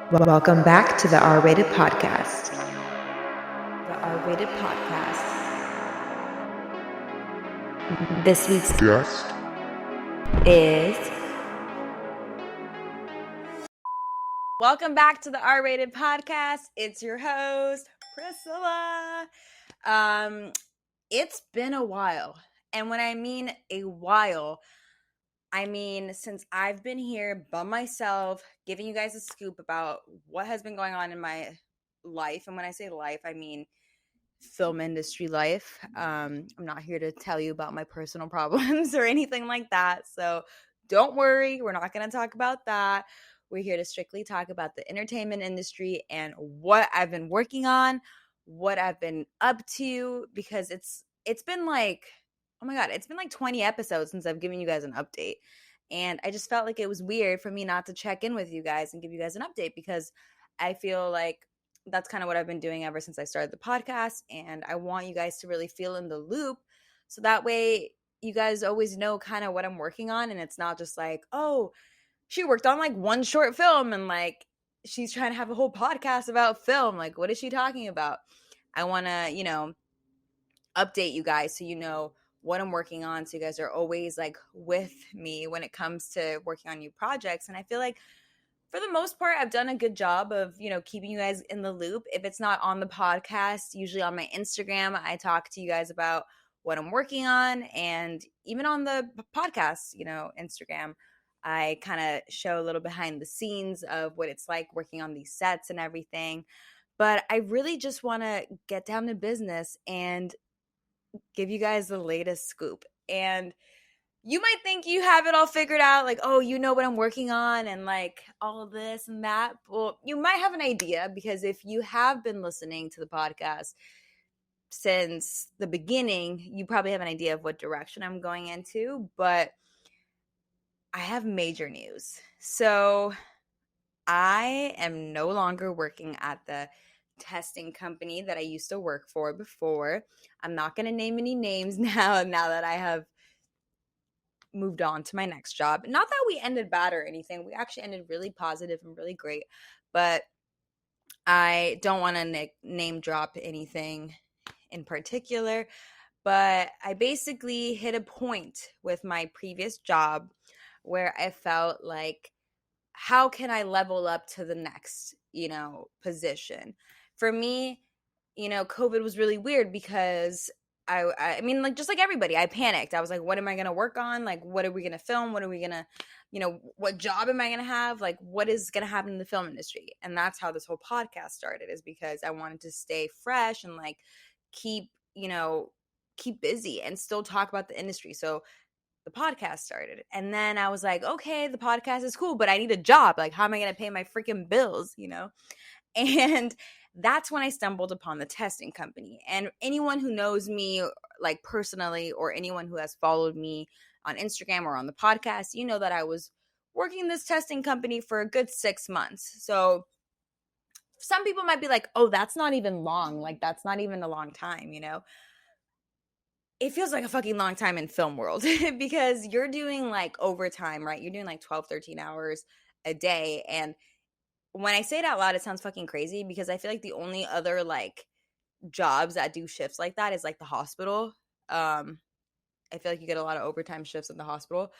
Welcome back to the R-Rated Podcast. The R-Rated Podcast. This week's guest is... Welcome back to the R-Rated Podcast. It's your host, Priscilla. It's been a while. And when I mean a while, I mean since I've been here by myself, giving you guys a scoop about what has been going on in my life. And when I say life, I mean film industry life. I'm not here to tell you about my personal problems or anything like that. So don't worry, we're not going to talk about that. We're here to strictly talk about the entertainment industry and what I've been working on, what I've been up to, because it's been like, oh my God, it's been like 20 episodes since I've given you guys an update. And I just felt like it was weird for me not to check in with you guys and give you guys an update, because I feel like that's kind of what I've been doing ever since I started the podcast. And I want you guys to really feel in the loop, so that way you guys always know kind of what I'm working on. And it's not just like, oh, she worked on like one short film and like she's trying to have a whole podcast about film. Like, what is she talking about? I want to, update you guys so you know what I'm working on, so you guys are always like with me when it comes to working on new projects. And I feel like for the most part, I've done a good job of, keeping you guys in the loop. If it's not on the podcast, usually on my Instagram, I talk to you guys about what I'm working on. And even on the podcast, Instagram, I kind of show a little behind the scenes of what it's like working on these sets and everything. But I really just want to get down to business and give you guys the latest scoop. And you might think you have it all figured out, like, oh, you know what I'm working on and like all of this and that. Well, you might have an idea, because if you have been listening to the podcast since the beginning, you probably have an idea of what direction I'm going into. But I have major news. So I am no longer working at the testing company that I used to work for before. I'm not going to name any names now that I have moved on to my next job. Not that we ended bad or anything. We actually ended really positive and really great. But I don't want to name drop anything in particular. But I basically hit a point with my previous job where I felt like, how can I level up to the next, position? For me, COVID was really weird, because I mean, like, just like everybody, I panicked. I was like, what am I going to work on? Like, what are we going to film? What are we going to, what job am I going to have? Like, what is going to happen in the film industry? And that's how this whole podcast started, is because I wanted to stay fresh and like keep busy and still talk about the industry. So the podcast started. And then I was like, okay, the podcast is cool, but I need a job. Like, how am I going to pay my freaking bills, And that's when I stumbled upon the testing company. And anyone who knows me like personally, or anyone who has followed me on Instagram or on the podcast, you know that I was working this testing company for a good 6 months. So some people might be like, oh, that's not even long. Like, that's not even a long time, It feels like a fucking long time in film world, because you're doing like overtime, right? You're doing like 12, 13 hours a day. And when I say it out loud, it sounds fucking crazy, because I feel like the only other like jobs that do shifts like that is like the hospital. I feel like you get a lot of overtime shifts in the hospital.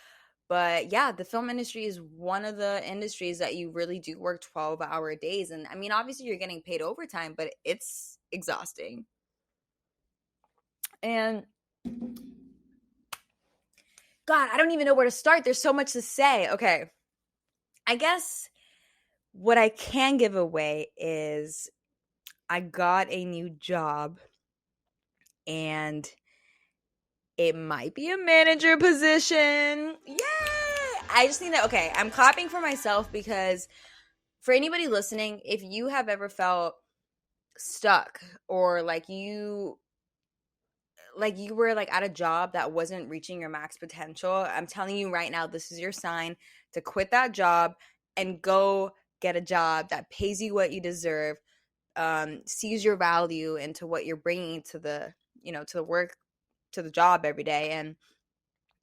But yeah, the film industry is one of the industries that you really do work 12-hour days. And I mean, obviously you're getting paid overtime, but it's exhausting. And God, I don't even know where to start. There's so much to say. Okay. I guess what I can give away is I got a new job, and it might be a manager position. Yay! I just need to, okay, I'm clapping for myself, because for anybody listening, if you have ever felt stuck, or like you were like at a job that wasn't reaching your max potential, I'm telling you right now, this is your sign to quit that job and go get a job that pays you what you deserve, sees your value into what you're bringing to the, to the work, to the job every day. And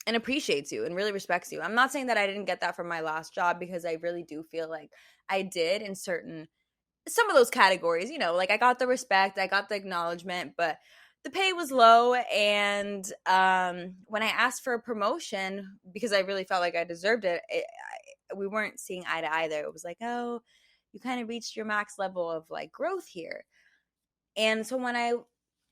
and appreciates you and really respects you. I'm not saying that I didn't get that from my last job, because I really do feel like I did in some of those categories, like I got the respect, I got the acknowledgement, but the pay was low. And when I asked for a promotion, because I really felt like I deserved it, we weren't seeing eye to eye there. It was like, oh, you kind of reached your max level of like growth here. And so when I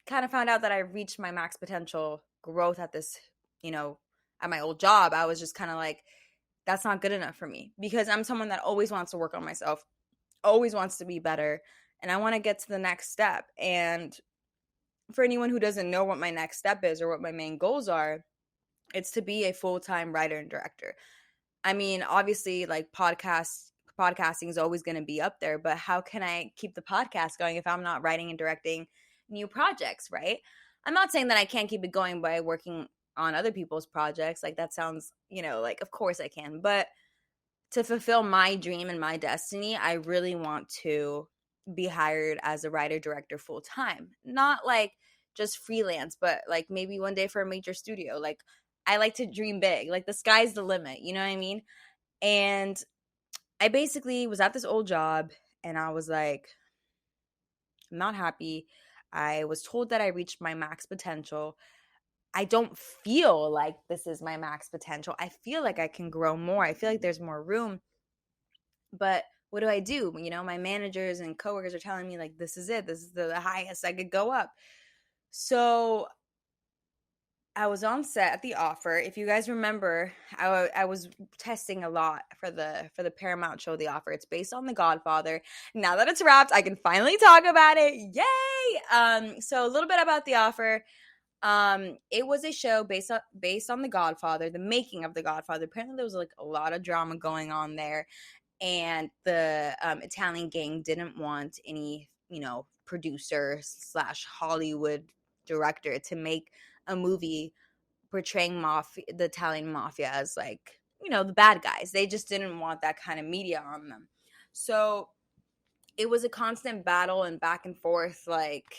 kind of found out that I reached my max potential growth at this, at my old job, I was just kind of like, that's not good enough for me, because I'm someone that always wants to work on myself, always wants to be better, and I want to get to the next step. And for anyone who doesn't know what my next step is or what my main goals are, it's to be a full-time writer and director. I mean, obviously, like podcasting is always going to be up there, but how can I keep the podcast going if I'm not writing and directing new projects, right? I'm not saying that I can't keep it going by working on other people's projects. Like that sounds, like of course I can, but to fulfill my dream and my destiny, I really want to be hired as a writer director full time. Not like just freelance, but like maybe one day for a major studio. Like I like to dream big. Like the sky's the limit, you know what I mean? And I basically was at this old job and I was like, I'm not happy. I was told that I reached my max potential. I don't feel like this is my max potential. I feel like I can grow more. I feel like there's more room. But what do I do? My managers and coworkers are telling me like, this is it. This is the highest I could go up. So I was on set at the offer. If you guys remember, I was testing a lot for the Paramount show, The Offer. It's based on The Godfather. Now that it's wrapped, I can finally talk about it. Yay! So a little bit about The Offer. It was a show based on The Godfather, the making of The Godfather. Apparently, there was like a lot of drama going on there, and the Italian gang didn't want any, producer / Hollywood director to make a movie portraying the Italian mafia as like, the bad guys. They just didn't want that kind of media on them. So it was a constant battle and back and forth, like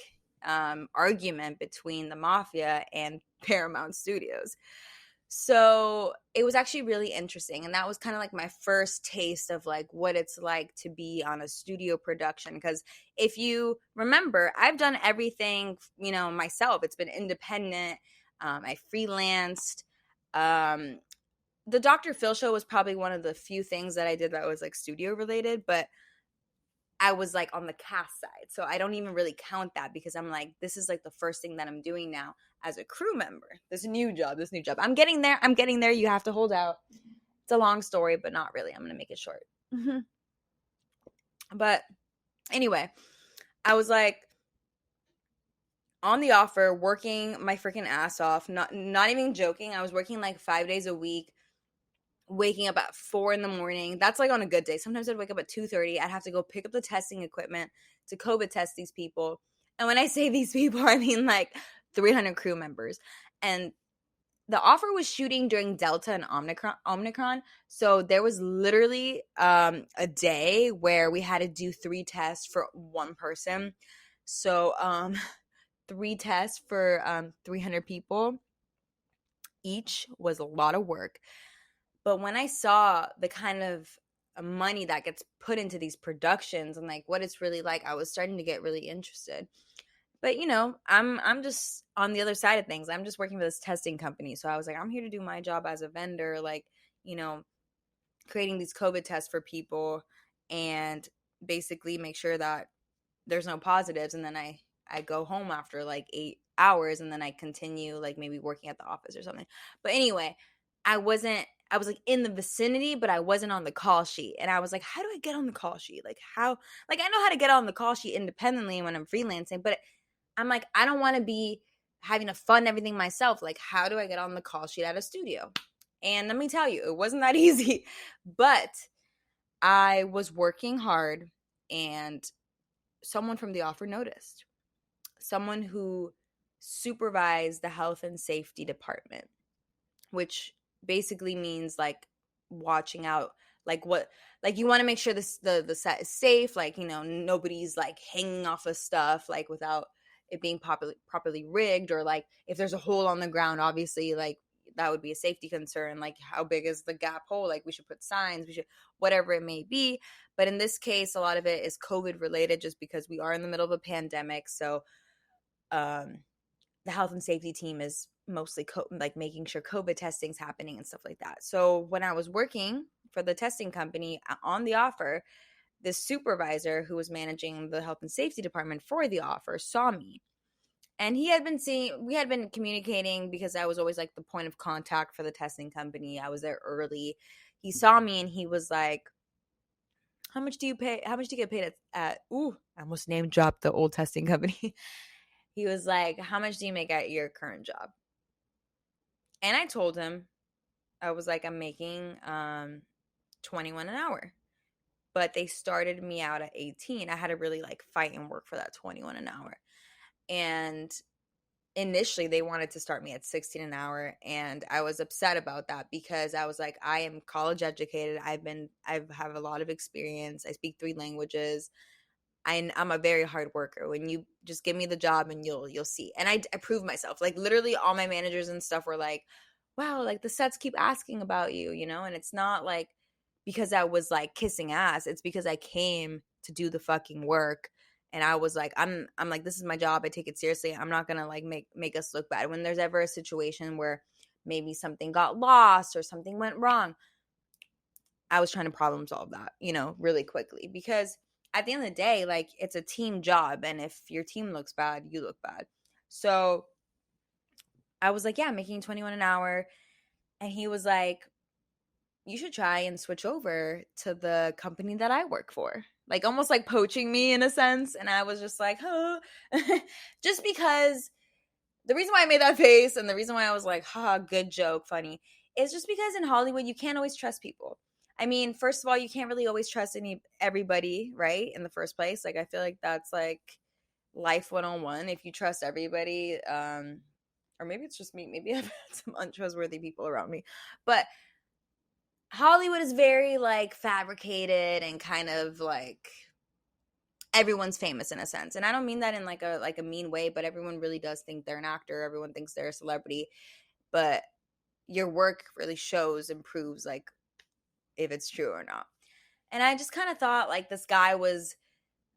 argument between the mafia and Paramount Studios. So it was actually really interesting. And that was kind of like my first taste of like what it's like to be on a studio production. Because if you remember, I've done everything, myself. It's been independent. I freelanced. The Dr. Phil show was probably one of the few things that I did that was like studio related, but I was like on the cast side. So I don't even really count that, because I'm like, this is like the first thing that I'm doing now as a crew member. This new job. I'm getting there. You have to hold out. It's a long story, but not really. I'm going to make it short. But anyway, I was like on the offer, working my freaking ass off. Not even joking. I was working like 5 days a week, waking up at 4 a.m. That's like on a good day. Sometimes I'd wake up at 2:30. I'd have to go pick up the testing equipment to COVID test these people. And when I say these people, I mean like 300 crew members. And the offer was shooting during Delta and Omicron. So there was literally a day where we had to do 3 tests for one person. So 3 tests for 300 people each was a lot of work. But when I saw the kind of money that gets put into these productions and like what it's really like, I was starting to get really interested. But I'm just on the other side of things. I'm just working for this testing company. So I was like, I'm here to do my job as a vendor, like, creating these COVID tests for people and basically make sure that there's no positives. And then I go home after like 8 hours and then I continue like maybe working at the office or something. But anyway, I was like in the vicinity, but I wasn't on the call sheet. And I was like, how do I get on the call sheet? Like I know how to get on the call sheet independently when I'm freelancing, but I'm like, I don't want to be having to fund everything myself. Like, how do I get on the call sheet at a studio? And let me tell you, it wasn't that easy, but I was working hard and someone from the offer noticed. Someone who supervised the health and safety department, which basically means like watching out, like what, like you want to make sure the set is safe, like nobody's like hanging off of stuff like without it being properly rigged, or like if there's a hole on the ground, obviously like that would be a safety concern. Like, how big is the gap hole? Like, we should put signs, we should, whatever it may be. But in this case, a lot of it is COVID related, just because we are in the middle of a pandemic. So the health and safety team is mostly like making sure COVID testing's happening and stuff like that. So when I was working for the testing company on the offer, this supervisor who was managing the health and safety department for the offer saw me. And he had been seeing, we had been communicating because I was always like the point of contact for the testing company. I was there early. He saw me and he was like, how much do you pay? How much do you get paid ooh, I almost name dropped the old testing company. He was like, how much do you make at your current job? And I told him, I was like, I'm making 21 an hour. But they started me out at 18. I had to really like fight and work for that 21 an hour. And initially they wanted to start me at 16 an hour, and I was upset about that because I was like, I am college educated. I have a lot of experience. I speak 3 languages. I'm a very hard worker. When you just give me the job and you'll see. And I proved myself. Like, literally all my managers and stuff were like, wow, like the sets keep asking about you, you know? And it's not like because I was like kissing ass. It's because I came to do the fucking work. And I was like, I'm like, this is my job. I take it seriously. I'm not gonna like make us look bad. When there's ever a situation where maybe something got lost or something went wrong, I was trying to problem solve that, you know, really quickly. Because at the end of the day, like, it's a team job. And if your team looks bad, you look bad. So I was like, yeah, I'm making 21 an hour. And he was like, you should try and switch over to the company that I work for. Like, almost like poaching me in a sense. And I was just like, huh. Just because the reason why I made that face and the reason why I was like, ha, good joke, funny, is just because in Hollywood, you can't always trust people. I mean, first of all, you can't really always trust everybody, right? In the first place. Like, I feel like that's like life 101. If you trust everybody, or maybe it's just me, maybe I've had some untrustworthy people around me. But Hollywood is very like fabricated and kind of like everyone's famous in a sense. And I don't mean that in like a mean way, but everyone really does think they're an actor. Everyone thinks they're a celebrity. But your work really shows and proves like if it's true or not. And I just kind of thought like this guy was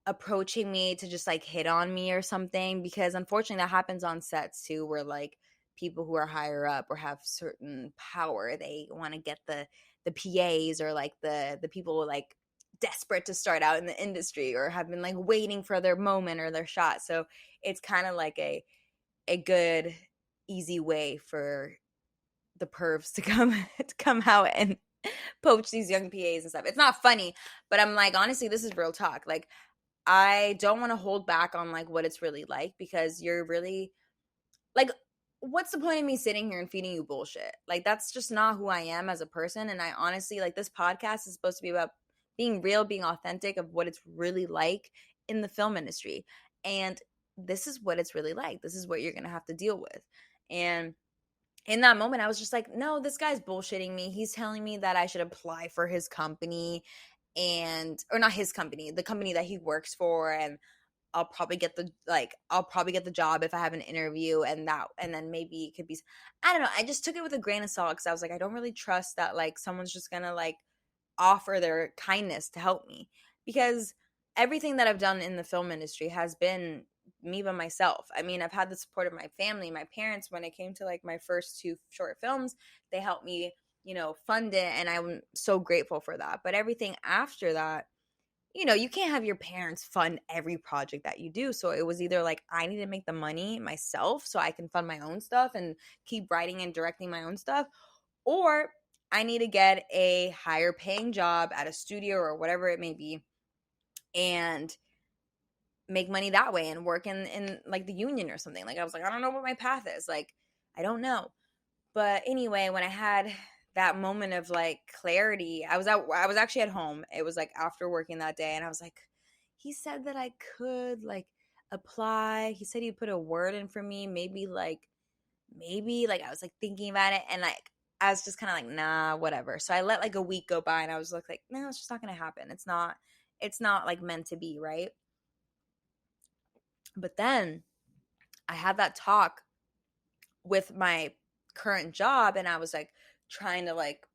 approaching me to just like hit on me or something, because unfortunately that happens on sets too, where like people who are higher up or have certain power, they want to get the PAs or like the people like desperate to start out in the industry or have been like waiting for their moment or their shot. So it's kind of like a good easy way for the pervs to come out and poach these young PAs and stuff. It's not funny, but I'm like, honestly, this is real talk. Like, I don't want to hold back on like what it's really like, because you're really like, what's the point of me sitting here and feeding you bullshit? Like, that's just not who I am as a person. And I honestly, like, this podcast is supposed to be about being real, being authentic of what it's really like in the film industry. And this is what it's really like. This is what you're going to have to deal with. And in that moment, I was just like, no, this guy's bullshitting me. He's telling me that I should apply for his company or not his company, the company that he works for. And I'll probably get the job if I have an interview, and then maybe it could be, I don't know. I just took it with a grain of salt, because I was like, I don't really trust that like someone's just gonna like offer their kindness to help me, because everything that I've done in the film industry has been me by myself. I mean, I've had the support of my family, my parents. When it came to like my first 2 short films, they helped me, you know, fund it, and I'm so grateful for that. But everything after that, you know, you can't have your parents fund every project that you do. So it was either like I need to make the money myself so I can fund my own stuff and keep writing and directing my own stuff, or I need to get a higher paying job at a studio or whatever it may be and make money that way and work in like the union or something. Like, I was like, I don't know what my path is. Like, I don't know. But anyway, when I had that moment of like clarity, I was actually at home. It was like after working that day, and I was like, he said that I could like apply. He said he'd put a word in for me, maybe like I was like thinking about it, and like I was just kind of like, nah, whatever. So I let like a week go by, and I was like, no, it's just not gonna happen. It's not like meant to be, right? But then I had that talk with my current job and I was like trying to like,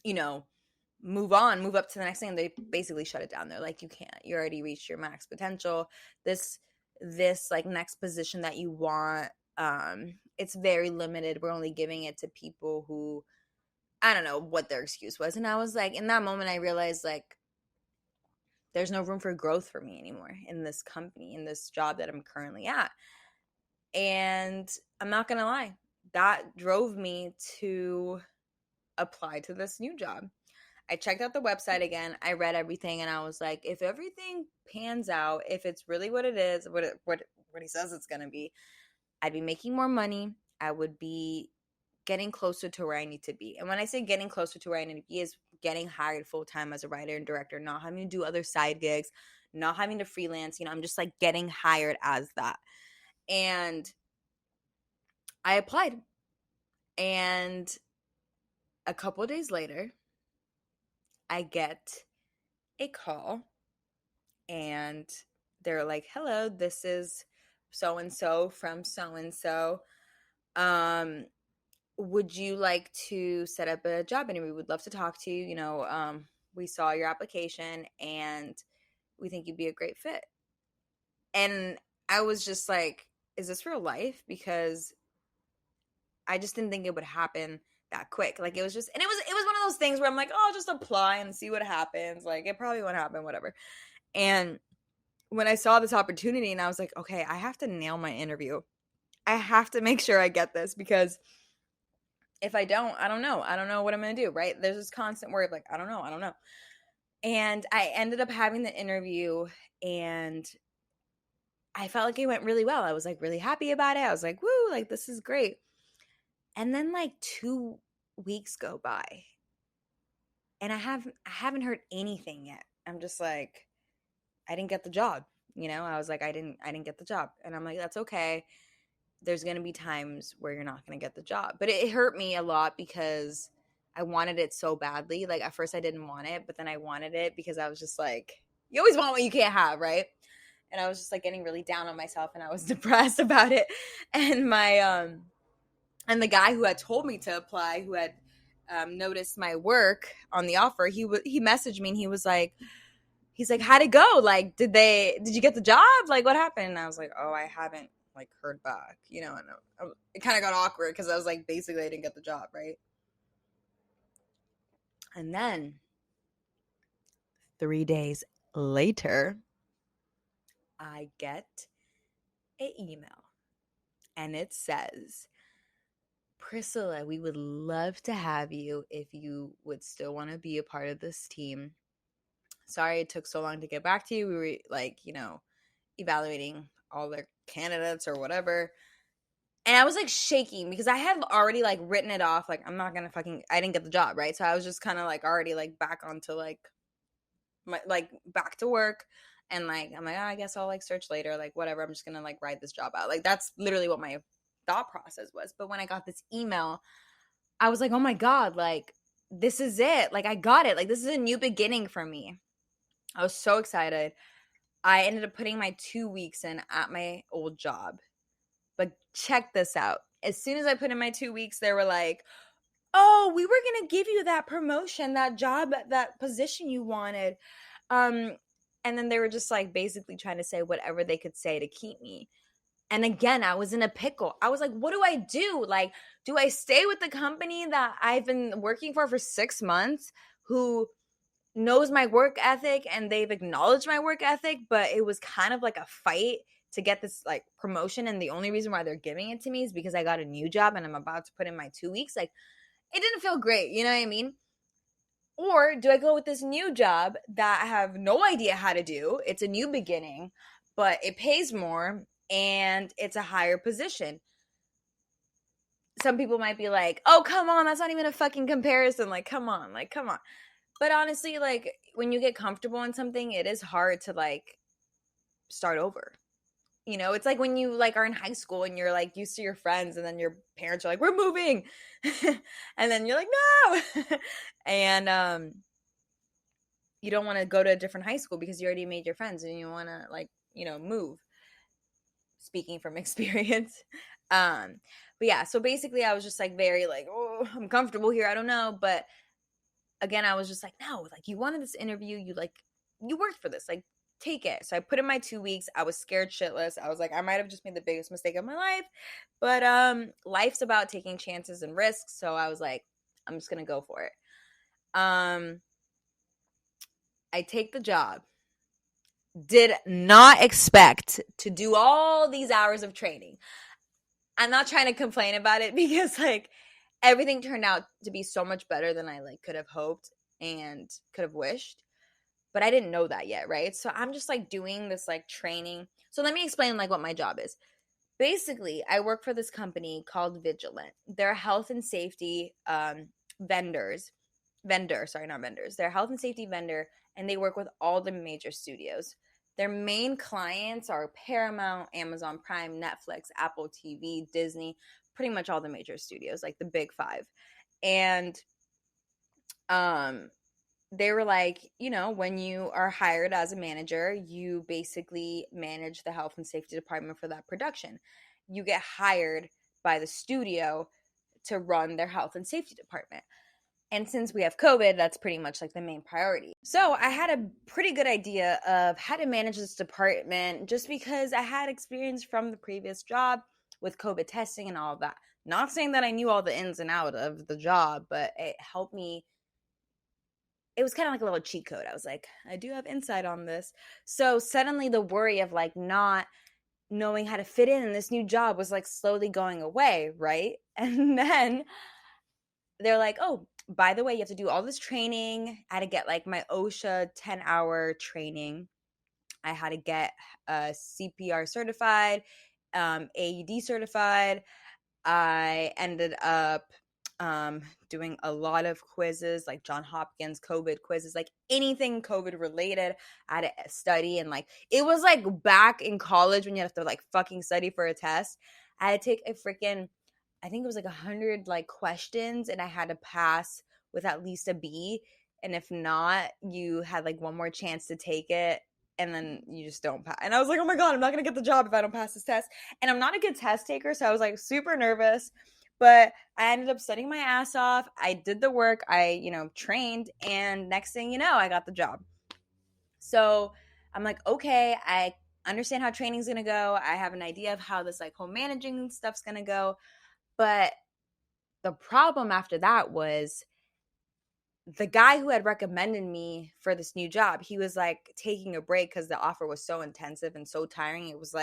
you know, move up to the next thing, they basically shut it down. They're like, you can't, you already reached your max potential. This like next position that you want, it's very limited. We're only giving it to people who, I don't know what their excuse was. And I was like, in that moment I realized like there's no room for growth for me anymore in this company, in this job that I'm currently at. And I'm not gonna lie, that drove me to apply to this new job. I checked out the website again. I read everything, and I was like, if everything pans out, if it's really what it is, what he says it's gonna be, I'd be making more money. I would be getting closer to where I need to be. And when I say getting closer to where I need to be, is getting hired full time as a writer and director, not having to do other side gigs, not having to freelance. You know, I'm just like getting hired as that. And I applied, and a couple of days later, I get a call and they're like, hello, this is so and so from so and so. Would you like to set up a job interview? We'd love to talk to you. You know, we saw your application and we think you'd be a great fit. And I was just like, is this real life? Because I just didn't think it would happen that quick. Like it was just, and it was one of those things where I'm like, oh, I'll just apply and see what happens. Like it probably won't happen, whatever. And when I saw this opportunity and I was like, okay, I have to nail my interview. I have to make sure I get this, because if I don't, I don't know. I don't know what I'm going to do, right? There's this constant worry of like, I don't know. And I ended up having the interview and I felt like it went really well. I was like really happy about it. I was like, woo, like this is great. And then like 2 weeks go by and I haven't heard anything yet. I'm just like, I didn't get the job. You know, I was like, I didn't get the job. And I'm like, that's okay. There's going to be times where you're not going to get the job. But it hurt me a lot because I wanted it so badly. Like at first I didn't want it, but then I wanted it because I was just like, you always want what you can't have, right? And I was just like getting really down on myself and I was depressed about it. And and the guy who had told me to apply, who had noticed my work on the offer, he messaged me and he's like, how'd it go? Like, did you get the job? Like, what happened? And I was like, oh, I haven't like heard back, you know. And it kind of got awkward because I was like, basically I didn't get the job, right? And then 3 days later, I get an email and it says, Priscilla, we would love to have you if you would still want to be a part of this team. Sorry it took so long to get back to you. We were like, you know, evaluating all their candidates or whatever. And I was like shaking because I had already like written it off. Like, I'm not going to I didn't get the job, right? So I was just kind of like already like back onto like back to work. And like, I'm like, oh, I guess I'll like search later. Like, whatever. I'm just going to like ride this job out. Like, that's literally what my thought process was. But when I got this email, I was like, oh my God, like, this is it. Like, I got it. Like, this is a new beginning for me. I was so excited. I ended up putting my 2 weeks in at my old job. But check this out. As soon as I put in my 2 weeks, they were like, oh, we were going to give you that promotion, that job, that position you wanted. And then they were just like basically trying to say whatever they could say to keep me. And again, I was in a pickle. I was like, what do I do? Like, do I stay with the company that I've been working for 6 months, who knows my work ethic and they've acknowledged my work ethic, but it was kind of like a fight to get this like promotion, and the only reason why they're giving it to me is because I got a new job and I'm about to put in my 2 weeks. Like, it didn't feel great, you know what I mean? Or do I go with this new job that I have no idea how to do? It's a new beginning, but it pays more and it's a higher position. Some people might be like, oh, come on, that's not even a fucking comparison. Like, come on. But honestly, like, when you get comfortable in something, it is hard to like start over. You know, it's like when you like are in high school and you're like used to your friends, and then your parents are like, we're moving. And then you're like, no. And you don't want to go to a different high school because you already made your friends and you want to like, you know, move. Speaking from experience. But yeah, so basically I was just like very like, oh, I'm comfortable here. I don't know. But again, I was just like, no, like you wanted this interview. You worked for this. Like, take it. So I put in my 2 weeks. I was scared shitless. I was like, I might have just made the biggest mistake of my life. But life's about taking chances and risks. So I was like, I'm just gonna go for it. I take the job. Did not expect to do all these hours of training. I'm not trying to complain about it because like everything turned out to be so much better than I like could have hoped and could have wished. But I didn't know that yet, right? So I'm just like doing this like training. So let me explain like what my job is. Basically, I work for this company called Vigilant. They're health and safety vendors. Vendor, sorry, not vendors. They're a health and safety vendor, and they work with all the major studios. Their main clients are Paramount, Amazon Prime, Netflix, Apple TV, Disney, pretty much all the major studios, like the big five. And um they were like, when you are hired as a manager, you basically manage the health and safety department for that production. You get hired by the studio to run their health and safety department. And since we have COVID, that's pretty much like the main priority. So I had a pretty good idea of how to manage this department just because I had experience from the previous job with COVID testing and all of that. Not saying that I knew all the ins and outs of the job, but it helped me. It was kind of like a little cheat code. I was like, I do have insight on this. So suddenly the worry of like not knowing how to fit in this new job was like slowly going away, right? And then they're like, oh, by the way, you have to do all this training. I had to get like my OSHA 10-hour training. I had to get CPR certified, AED certified. I ended up doing a lot of quizzes, like John Hopkins COVID quizzes, like anything COVID related. I had to study, and like it was like back in college when you have to like fucking study for a test. I had to take a freaking, I think it was like 100 like questions, and I had to pass with at least a B. And if not, you had like one more chance to take it, and then you just don't pass. And I was like, oh my God, I'm not gonna get the job if I don't pass this test. And I'm not a good test taker, so I was like super nervous. But I ended up studying my ass off. I did the work. I, trained. And next thing you know, I got the job. So I'm like, okay, I understand how training's going to go. I have an idea of how this like home managing stuff's going to go. But the problem after that was the guy who had recommended me for this new job, he was like taking a break because the offer was so intensive and so tiring. It was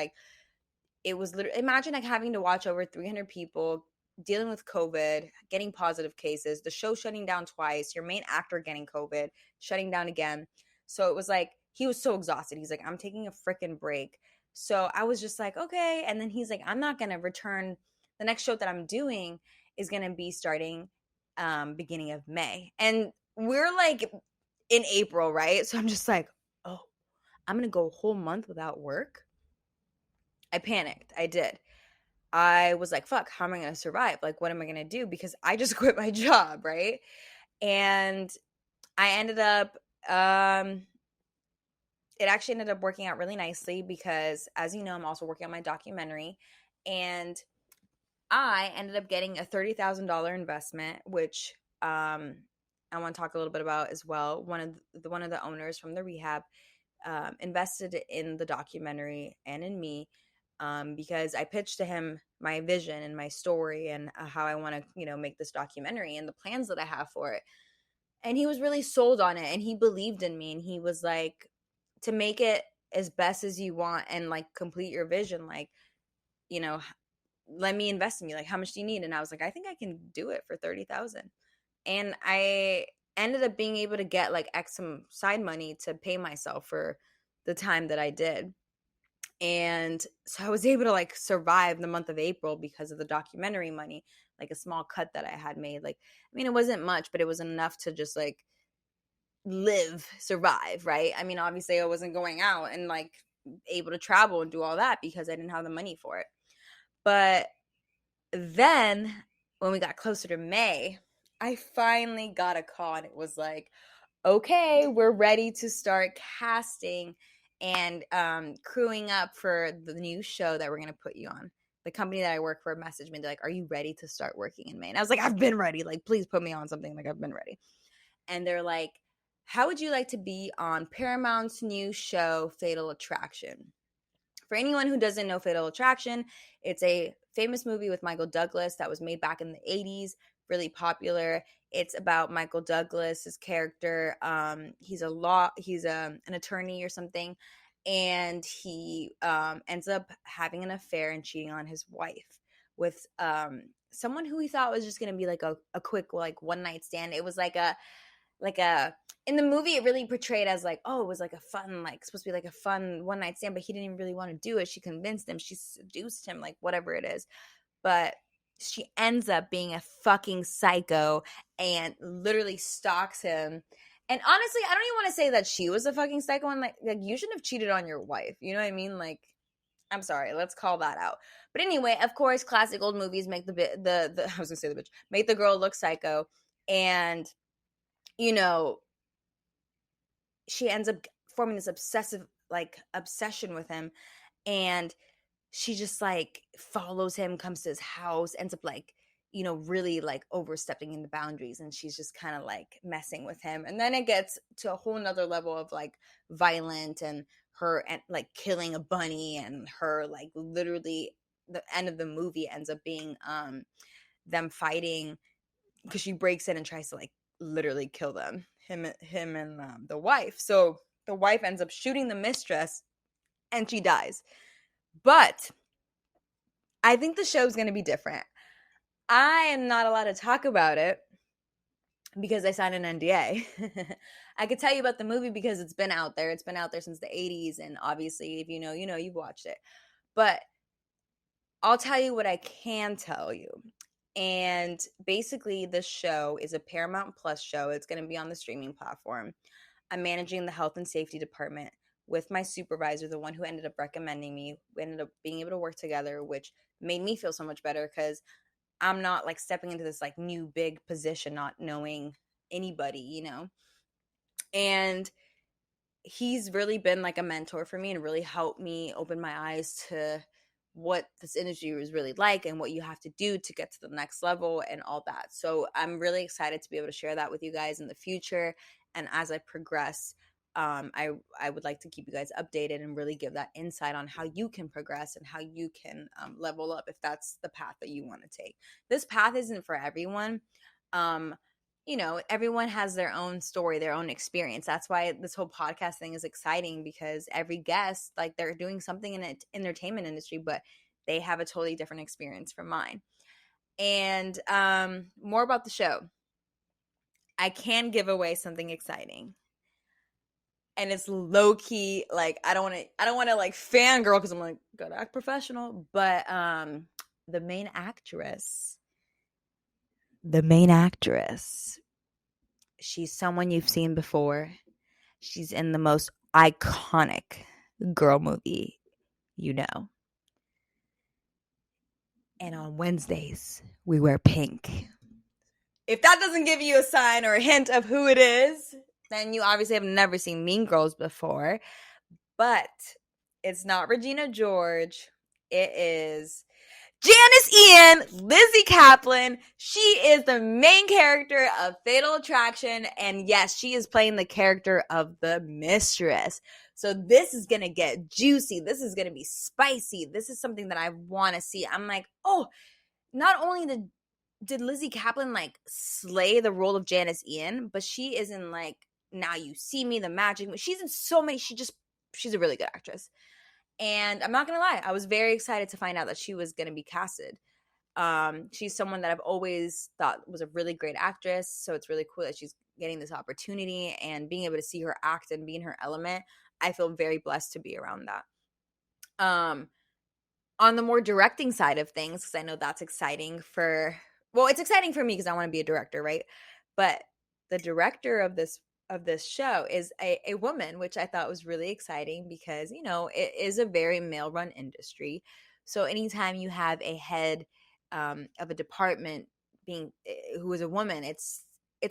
literally, imagine like having to watch over 300 people dealing with COVID, getting positive cases, the show shutting down twice, your main actor getting COVID, shutting down again. So it was like, he was so exhausted. He's like, I'm taking a freaking break. So I was just like, okay. And then he's like, I'm not going to return. The next show that I'm doing is going to be starting beginning of May. And we're like in April, right? So I'm just like, oh, I'm going to go a whole month without work. I panicked. I did. I was like, fuck, how am I going to survive? Like, what am I going to do? Because I just quit my job, right? And I ended up, it actually ended up working out really nicely because, as you know, I'm also working on my documentary. And I ended up getting a $30,000 investment, which I want to talk a little bit about as well. One of the owners from the rehab invested in the documentary and in me. Because I pitched to him my vision and my story and how I want to, make this documentary and the plans that I have for it. And he was really sold on it, and he believed in me, and he was like, to make it as best as you want and like complete your vision, like, let me invest in you. Like, how much do you need? And I was like, I think I can do it for 30,000. And I ended up being able to get like some side money to pay myself for the time that I did. And so I was able to like survive the month of April because of the documentary money, like a small cut that I had made. Like, I mean, it wasn't much, but it was enough to just like survive, right? I mean, obviously I wasn't going out and like able to travel and do all that because I didn't have the money for it. But then when we got closer to May, I finally got a call, and it was like, okay, we're ready to start casting and crewing up for the new show that we're going to put you on, the company that I work for messaged me. They're like, "Are you ready to start working in May?" And I was like, "I've been ready. Like, please put me on something. Like, I've been ready." And they're like, "How would you like to be on Paramount's new show, Fatal Attraction?" For anyone who doesn't know Fatal Attraction, it's a famous movie with Michael Douglas that was made back in the 80s, really popular. It's about Michael Douglas's character. He's an attorney or something, and he ends up having an affair and cheating on his wife with someone who he thought was just going to be like a quick like one night stand. It was like a in the movie it really portrayed as like, oh, it was like a fun, like supposed to be like a fun one night stand, but he didn't even really want to do it. She convinced him, she seduced him, like whatever it is. But she ends up being a fucking psycho and literally stalks him. And honestly, I don't even want to say that she was a fucking psycho, and like you shouldn't have cheated on your wife, you know what I mean? Like, I'm sorry, let's call that out. But anyway, of course, classic old movies make the I was gonna say the bitch, make the girl look psycho. And you know, she ends up forming this obsession with him, and she just like follows him, comes to his house, ends up like, really like overstepping in the boundaries, and she's just kind of like messing with him. And then it gets to a whole nother level of like violent, and her and like killing a bunny, and her like literally the end of the movie ends up being them fighting because she breaks in and tries to like literally kill him and the wife. So the wife ends up shooting the mistress and she dies. But I think the show's going to be different. I am not allowed to talk about it because I signed an NDA. I could tell you about the movie because it's been out there. It's been out there since the 80s, and obviously if you know, you've watched it. But I'll tell you what I can tell you. And basically, this show is a Paramount Plus show. It's going to be on the streaming platform. I'm managing the health and safety department with my supervisor, the one who ended up recommending me. We ended up being able to work together, which made me feel so much better because I'm not like stepping into this like new big position, not knowing anybody, And he's really been like a mentor for me and really helped me open my eyes to what this industry is really like and what you have to do to get to the next level and all that. So I'm really excited to be able to share that with you guys in the future. And as I progress, I would like to keep you guys updated and really give that insight on how you can progress and how you can level up if that's the path that you want to take. This path isn't for everyone. Everyone has their own story, their own experience. That's why this whole podcast thing is exciting, because every guest, like, they're doing something in the entertainment industry, but they have a totally different experience from mine. And more about the show. I can give away something exciting. And it's low key, like, I don't want to like fangirl because I'm like, gotta act professional. But the main actress, she's someone you've seen before. She's in the most iconic girl movie, And on Wednesdays, we wear pink. If that doesn't give you a sign or a hint of who it is, then you obviously have never seen Mean Girls before. But it's not Regina George. It is Janice Ian, Lizzie Kaplan. She is the main character of Fatal Attraction. And yes, she is playing the character of the mistress. So this is going to get juicy. This is going to be spicy. This is something that I want to see. I'm like, oh, not only did Lizzie Kaplan like slay the role of Janice Ian, but she is in like Now You See Me, The Magic. She's in so many. She's a really good actress. And I'm not going to lie, I was very excited to find out that she was going to be casted. She's someone that I've always thought was a really great actress. So it's really cool that she's getting this opportunity and being able to see her act and be in her element. I feel very blessed to be around that. On the more directing side of things, because I know that's exciting it's exciting for me because I want to be a director, right? But the director of this show is a woman, which I thought was really exciting because, it is a very male-run industry. So anytime you have a head of a department who is a woman, it's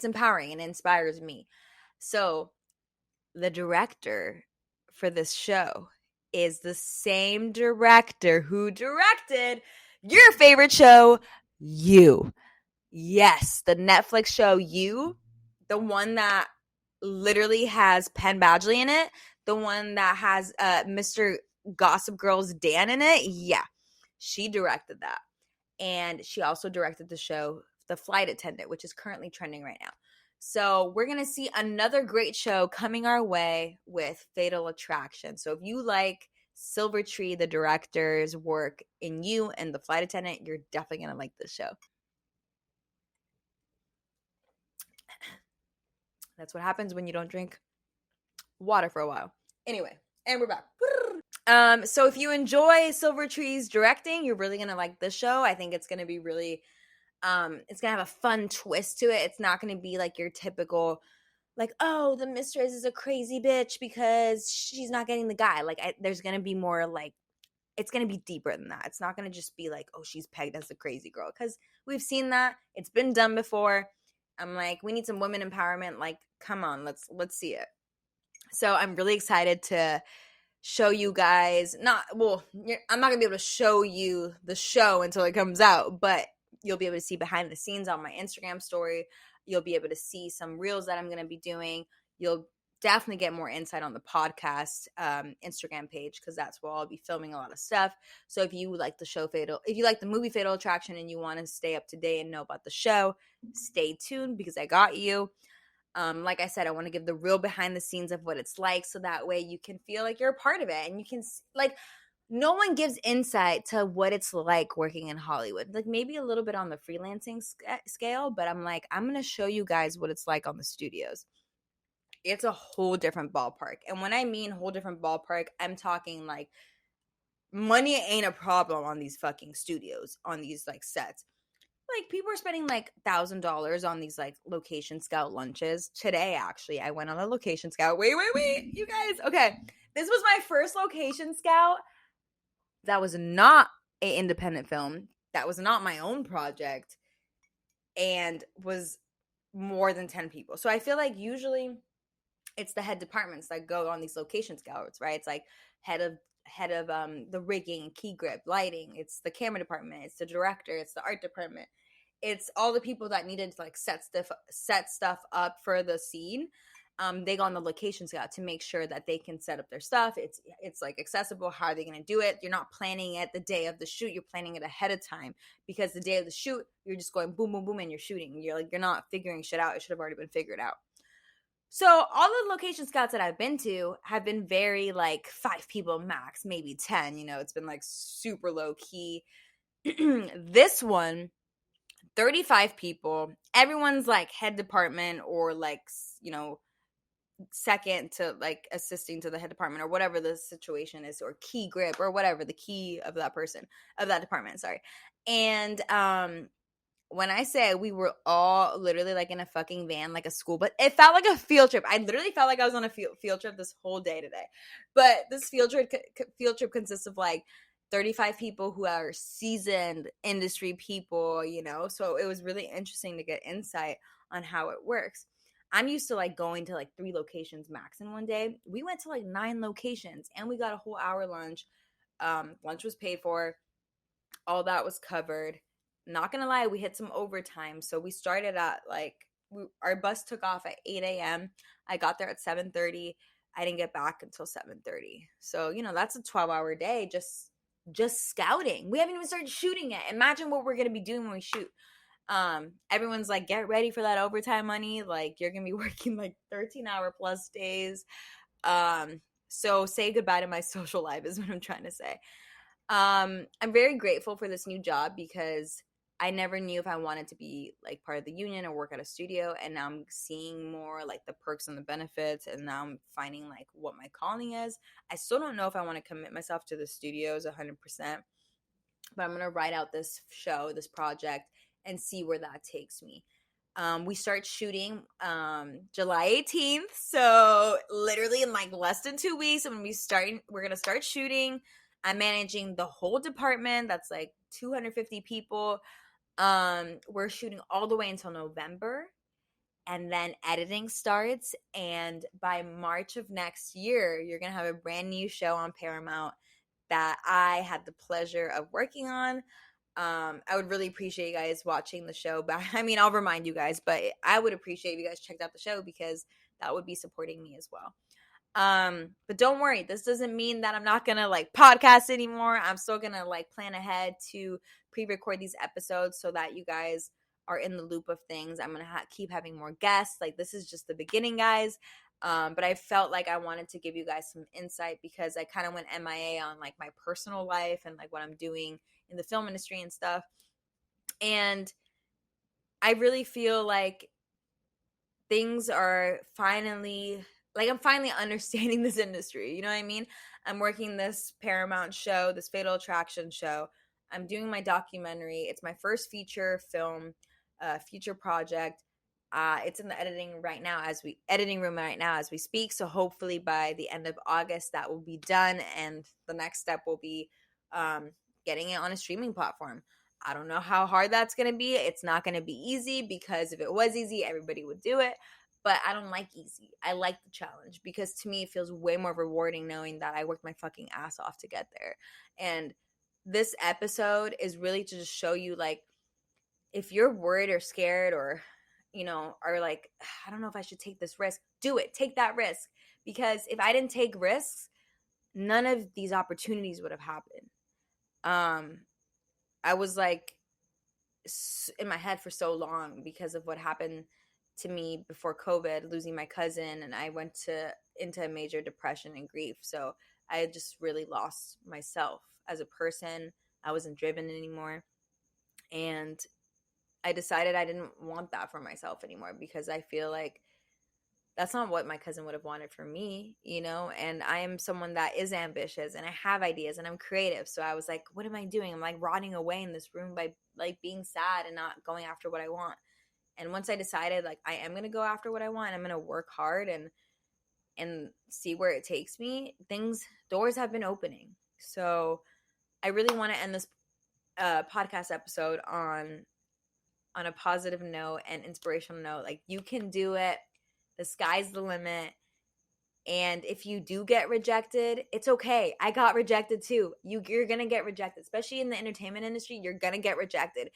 empowering and inspires me. So the director for this show is the same director who directed Your favorite show, You. Yes, the Netflix show You, the one that literally has Penn Badgley in it, the one that has Mr. Gossip Girl's Dan in it. Yeah, she directed that. And she also directed the show The Flight Attendant, which is currently trending right now. So we're going to see another great show coming our way with Fatal Attraction. So if you like Silvertree, the director's work in You and The Flight Attendant, you're definitely going to like this show. That's what happens when you don't drink water for a while. Anyway, and we're back. So if you enjoy Silvertree's directing, you're really going to like this show. I think it's going to be really it's going to have a fun twist to it. It's not going to be like your typical like, oh, the mistress is a crazy bitch because she's not getting the guy. Like there's going to be more like it's going to be deeper than that. It's not going to just be like, oh, she's pegged as a crazy girl, cuz we've seen that. It's been done before. I'm like, we need some women empowerment. Like, come on, let's see it. So I'm really excited to show you guys I'm not gonna be able to show you the show until it comes out, but you'll be able to see behind the scenes on my Instagram story. You'll be able to see some reels that I'm gonna be doing. You'll definitely get more insight on the podcast Instagram page, because that's where I'll be filming a lot of stuff. So if you like if you like the movie Fatal Attraction and you want to stay up to date and know about the show, stay tuned, because I got you. Like I said, I want to give the real behind the scenes of what it's like, so that way you can feel like you're a part of it, and you can like, no one gives insight to what it's like working in Hollywood. Like maybe a little bit on the freelancing scale, but I'm going to show you guys what it's like on the studios. It's a whole different ballpark. And when I mean whole different ballpark, I'm talking like money ain't a problem on these fucking studios, on these like sets. Like people are spending like $1,000 on these like location scout lunches. Today, actually, I went on a location scout. Wait, you guys. Okay, this was my first location scout. That was not an independent film. That was not my own project, and was more than 10 people. So I feel like usually it's the head departments that go on these location scouts, right? It's like head of the rigging, key grip, lighting. It's the camera department. It's the director. It's the art department. It's all the people that needed to like set stuff up for the scene. They go on the location scout to make sure that they can set up their stuff. It's like accessible. How are they going to do it? You're not planning it the day of the shoot. You're planning it ahead of time, because the day of the shoot, you're just going boom, boom, boom, and you're shooting. You're not figuring shit out. It should have already been figured out. So all the location scouts that I've been to have been very like 5 people max, maybe 10. It's been like super low key. This one, 35 people. Everyone's like head department, or like, second to like assisting to the head department, or whatever the situation is, or key grip, or whatever the key of that department. Sorry. And when I say we were all literally like in a fucking van, like a school, but it felt like a field trip. I literally felt like I was on a field trip this whole day today. But this field trip consists of like 35 people who are seasoned industry people, so it was really interesting to get insight on how it works. I'm used to like going to like 3 locations max in one day. We went to like 9 locations, and we got a whole hour lunch. Lunch was paid for. All that was covered. Not gonna lie, we hit some overtime. So we started at our bus took off at 8 a.m. I got there at 7:30. I didn't get back until 7:30. So, that's a 12-hour day just scouting. We haven't even started shooting yet. Imagine what we're gonna be doing when we shoot. Everyone's like, get ready for that overtime money. Like, you're gonna be working like 13-hour plus days. So say goodbye to my social life is what I'm trying to say. I'm very grateful for this new job, because I never knew if I wanted to be like part of the union or work at a studio, and now I'm seeing more like the perks and the benefits, and now I'm finding like what my calling is. I still don't know if I want to commit myself to the studios 100%, but I'm going to write out this project, and see where that takes me. We start shooting July 18th, so literally in like less than 2 weeks, we're going to start shooting. I'm managing the whole department. That's like 250 people. We're shooting all the way until November, and then editing starts. And by March of next year, you're going to have a brand new show on Paramount that I had the pleasure of working on. I would really appreciate you guys watching the show. But I mean, I'll remind you guys, but I would appreciate if you guys checked out the show because that would be supporting me as well. But don't worry, this doesn't mean that I'm not gonna like podcast anymore. I'm still gonna like plan ahead to pre-record these episodes so that you guys are in the loop of things. I'm gonna keep having more guests. Like, this is just the beginning, guys. But I felt like I wanted to give you guys some insight because I kind of went MIA on like my personal life and like what I'm doing in the film industry and stuff. And I really feel like things are finally, like, I'm finally understanding this industry. You know what I mean? I'm working this Paramount show, this Fatal Attraction show. I'm doing my documentary. It's my first feature film, feature project. It's in the editing room right now as we speak. So hopefully by the end of August that will be done, and the next step will be getting it on a streaming platform. I don't know how hard that's going to be. It's not going to be easy because if it was easy, everybody would do it. But I don't like easy. I like the challenge because to me, it feels way more rewarding knowing that I worked my fucking ass off to get there. And this episode is really to just show you, like, if you're worried or scared or, you know, are like, I don't know if I should take this risk, do it. Take that risk. Because if I didn't take risks, none of these opportunities would have happened. I was like in my head for so long because of what happened to me before COVID, losing my cousin, and I went into a major depression and grief. So I had just really lost myself as a person. I wasn't driven anymore. And I decided I didn't want that for myself anymore because I feel like that's not what my cousin would have wanted for me, you know? And I am someone that is ambitious and I have ideas and I'm creative. So I was like, what am I doing? I'm like rotting away in this room by like being sad and not going after what I want. And once I decided like I am going to go after what I want, I'm going to work hard and see where it takes me, doors have been opening. So I really want to end this podcast episode on a positive note and inspirational note. Like, you can do it. The sky's the limit. And if you do get rejected, it's okay. I got rejected too. You're going to get rejected, especially in the entertainment industry. You're going to get rejected.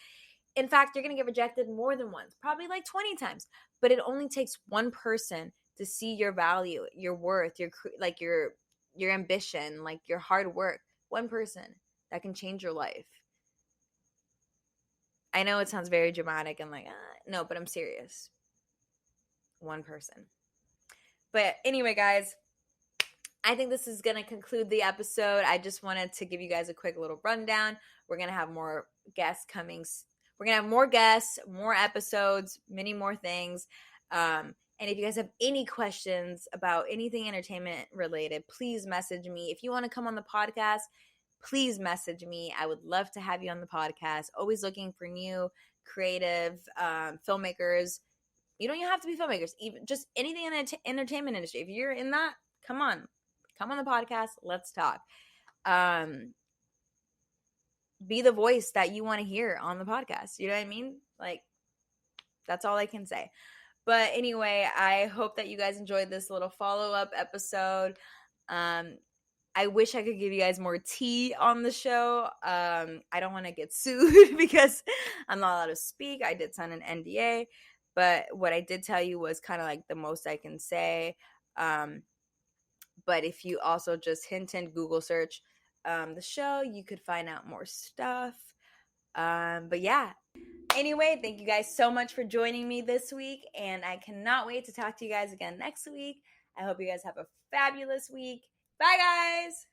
In fact, you're going to get rejected more than once, probably like 20 times. But it only takes one person to see your value, your worth, your ambition, like your hard work. One person that can change your life. I know it sounds very dramatic and like, no, but I'm serious. One person. But anyway, guys, I think this is going to conclude the episode. I just wanted to give you guys a quick little rundown. We're going to have more guests coming. We're going to have more guests, more episodes, many more things. And if you guys have any questions about anything entertainment related, please message me. If you want to come on the podcast, please message me. I would love to have you on the podcast. Always looking for new creative filmmakers. You don't even have to be filmmakers, even just anything in the entertainment industry. If you're in that, come on the podcast. Let's talk. Be the voice that you want to hear on the podcast. You know what I mean? Like, that's all I can say. But anyway, I hope that you guys enjoyed this little follow-up episode. I wish I could give you guys more tea on the show. I don't want to get sued because I'm not allowed to speak. I did sign an NDA. But what I did tell you was kind of like the most I can say. But if you also just hint and Google search the show, you could find out more stuff. But yeah. Anyway, thank you guys so much for joining me this week. And I cannot wait to talk to you guys again next week. I hope you guys have a fabulous week. Bye, guys.